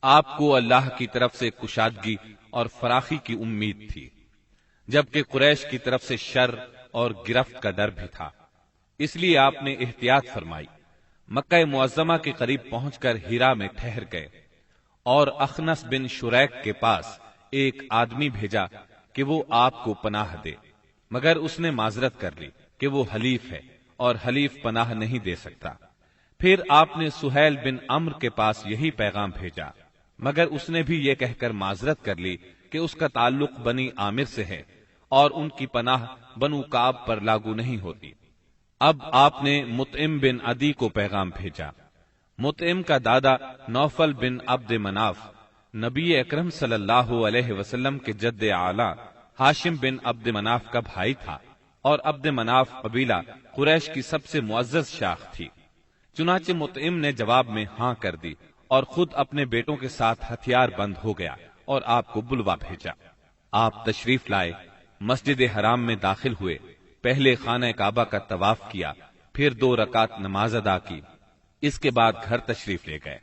آپ کو اللہ کی طرف سے کشادگی اور فراخی کی امید تھی، جبکہ قریش کی طرف سے شر اور گرفت کا ڈر بھی تھا، اس لیے آپ نے احتیاط فرمائی۔ مکہ معظمہ کے قریب پہنچ کر ہیرا میں ٹھہر گئے اور اخنس بن شریک کے پاس ایک آدمی بھیجا کہ وہ آپ کو پناہ دے، مگر اس نے معذرت کر لی کہ وہ حلیف ہے اور حلیف پناہ نہیں دے سکتا۔ پھر آپ نے سہیل بن عمرو کے پاس یہی پیغام بھیجا، مگر اس نے بھی یہ کہہ کر معذرت کر لی کہ اس کا تعلق بنی عامر سے ہے اور ان کی پناہ بنو کعب پر لاگو نہیں ہوتی۔ اب آپ نے مطعم بن عدی کو پیغام بھیجا۔ مطعم کا دادا نوفل بن عبد مناف نبی اکرم صلی اللہ علیہ وسلم کے جد اعلی ہاشم بن عبد مناف کا بھائی تھا، اور عبد مناف قبیلہ قریش کی سب سے معزز شاخ تھی۔ چنانچہ مطعم نے جواب میں ہاں کر دی اور خود اپنے بیٹوں کے ساتھ ہتھیار بند ہو گیا اور آپ کو بلوا بھیجا۔ آپ تشریف لائے، مسجد حرام میں داخل ہوئے، پہلے خانہ کعبہ کا طواف کیا، پھر 2 رکعت نماز ادا کی، اس کے بعد گھر تشریف لے گئے۔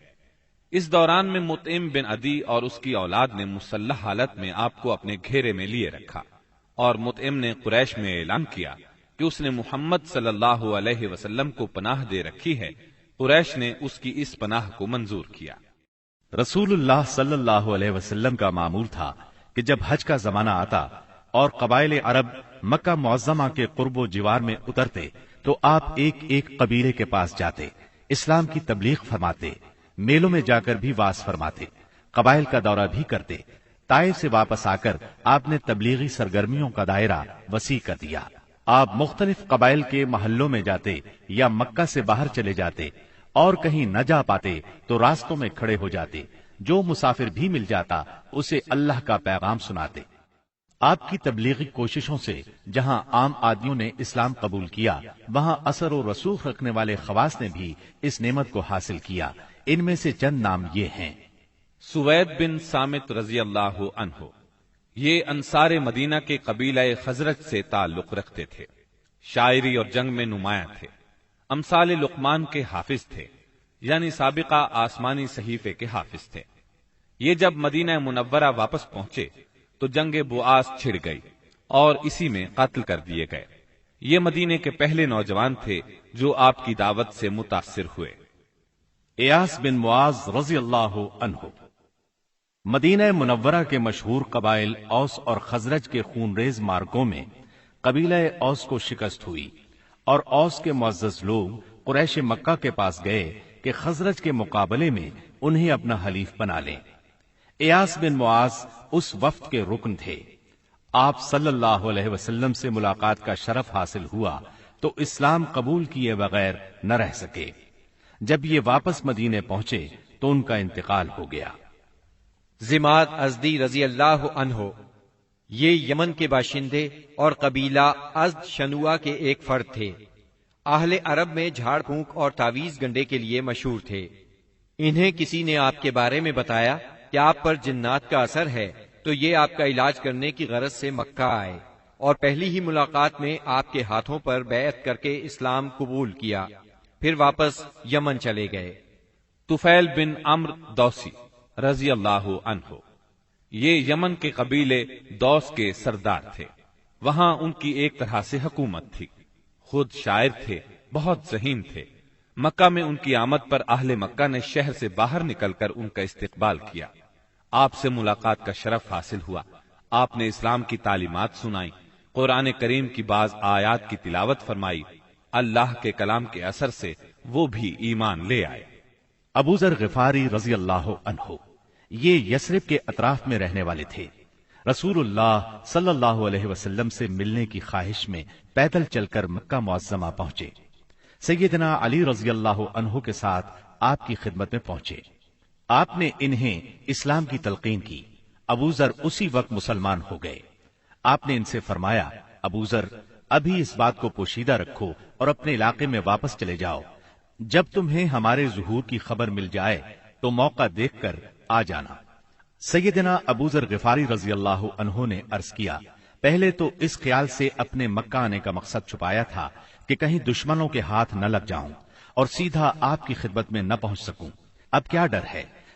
اس دوران میں مطعم بن عدی اور اس کی اولاد نے مسلح حالت میں آپ کو اپنے گھیرے میں لیے رکھا، اور مطعم نے قریش میں اعلان کیا کہ اس نے محمد صلی اللہ علیہ وسلم کو پناہ دے رکھی ہے۔ قریش نے اس کی اس پناہ کو منظور کیا۔ رسول اللہ صلی اللہ علیہ وسلم کا معمول تھا کہ جب حج کا زمانہ آتا اور قبائل عرب مکہ معظمہ کے قرب و جوار میں اترتے تو آپ ایک ایک قبیلے کے پاس جاتے، اسلام کی تبلیغ فرماتے، میلوں میں جا کر بھی واعظ فرماتے، قبائل کا دورہ بھی کرتے۔ طائف سے واپس آ کر آپ نے تبلیغی سرگرمیوں کا دائرہ وسیع کر دیا۔ آپ مختلف قبائل کے محلوں میں جاتے یا مکہ سے باہر چلے جاتے، اور کہیں نہ جا پاتے تو راستوں میں کھڑے ہو جاتے، جو مسافر بھی مل جاتا اسے اللہ کا پیغام سناتے۔ آپ کی تبلیغی کوششوں سے جہاں عام آدمیوں نے اسلام قبول کیا، وہاں اثر و رسوخ رکھنے والے خواص نے بھی اس نعمت کو حاصل کیا۔ ان میں سے چند نام یہ ہیں۔ سوید بن صامت رضی اللہ عنہ، یہ انصار مدینہ کے قبیلہ خزرج سے تعلق رکھتے تھے، شاعری اور جنگ میں نمایاں تھے، امثال لقمان کے حافظ تھے، یعنی سابقہ آسمانی صحیفے کے حافظ تھے۔ یہ جب مدینہ منورہ واپس پہنچے تو جنگ بؤاس چھڑ گئی اور اسی میں قتل کر دیے گئے۔ یہ مدینے کے پہلے نوجوان تھے جو آپ کی دعوت سے متاثر ہوئے۔ ایاس بن معاذ رضی اللہ عنہ، مدینہ منورہ کے مشہور قبائل اوس اور خزرج کے خونریز مارکوں میں قبیلہ اوس کو شکست ہوئی، اور اوس کے معزز لوگ قریش مکہ کے پاس گئے کہ خزرج کے مقابلے میں انہیں اپنا حلیف بنا لیں۔ ایاس بن معاذ اس وفد کے رکن تھے۔ آپ صلی اللہ علیہ وسلم سے ملاقات کا شرف حاصل ہوا تو اسلام قبول کیے بغیر نہ رہ سکے۔ جب یہ واپس مدینے پہنچے تو ان کا انتقال ہو گیا۔ زماد ازدی رضی اللہ عنہ، یہ یمن کے باشندے اور قبیلہ ازد شنوا کے ایک فرد تھے۔ اہل عرب میں جھاڑ پھونک اور تعویذ گنڈے کے لیے مشہور تھے۔ انہیں کسی نے آپ کے بارے میں بتایا کہ آپ پر جنات کا اثر ہے، تو یہ آپ کا علاج کرنے کی غرض سے مکہ آئے اور پہلی ہی ملاقات میں آپ کے ہاتھوں پر بیعت کر کے اسلام قبول کیا، پھر واپس یمن چلے گئے۔ طفیل بن عمرو دوسی رضی اللہ عنہ، یہ یمن کے قبیلے دوس کے سردار تھے۔ وہاں ان کی ایک طرح سے حکومت تھی۔ خود شاعر تھے، بہت ذہین تھے۔ مکہ میں ان کی آمد پر اہل مکہ نے شہر سے باہر نکل کر ان کا استقبال کیا۔ آپ سے ملاقات کا شرف حاصل ہوا۔ آپ نے اسلام کی تعلیمات سنائی، قرآن کریم کی بعض آیات کی تلاوت فرمائی۔ اللہ کے کلام کے اثر سے وہ بھی ایمان لے آئے۔ ابو ذر غفاری رضی اللہ عنہ، یہ یثرب کے اطراف میں رہنے والے تھے۔ رسول اللہ صلی اللہ علیہ وسلم سے ملنے کی خواہش میں پیدل چل کر مکہ معظمہ پہنچے۔ سیدنا علی رضی اللہ عنہ کے ساتھ آپ کی خدمت میں پہنچے۔ آپ نے انہیں اسلام کی تلقین کی۔ ابو ذر اسی وقت مسلمان ہو گئے۔ آپ نے ان سے فرمایا، ابو ذر، ابھی اس بات کو پوشیدہ رکھو اور اپنے علاقے میں واپس چلے جاؤ۔ جب تمہیں ہمارے ظہور کی خبر مل جائے تو موقع دیکھ کر آ جانا۔ سیدنا ابو ذر غفاری رضی اللہ عنہ نے عرض کیا، پہلے تو اس خیال سے اپنے مکہ آنے کا مقصد چھپایا تھا کہ کہیں دشمنوں کے ہاتھ نہ لگ جاؤں اور سیدھا آپ کی خدمت میں نہ پہنچ سکوں۔ اب کیا ڈر ہے؟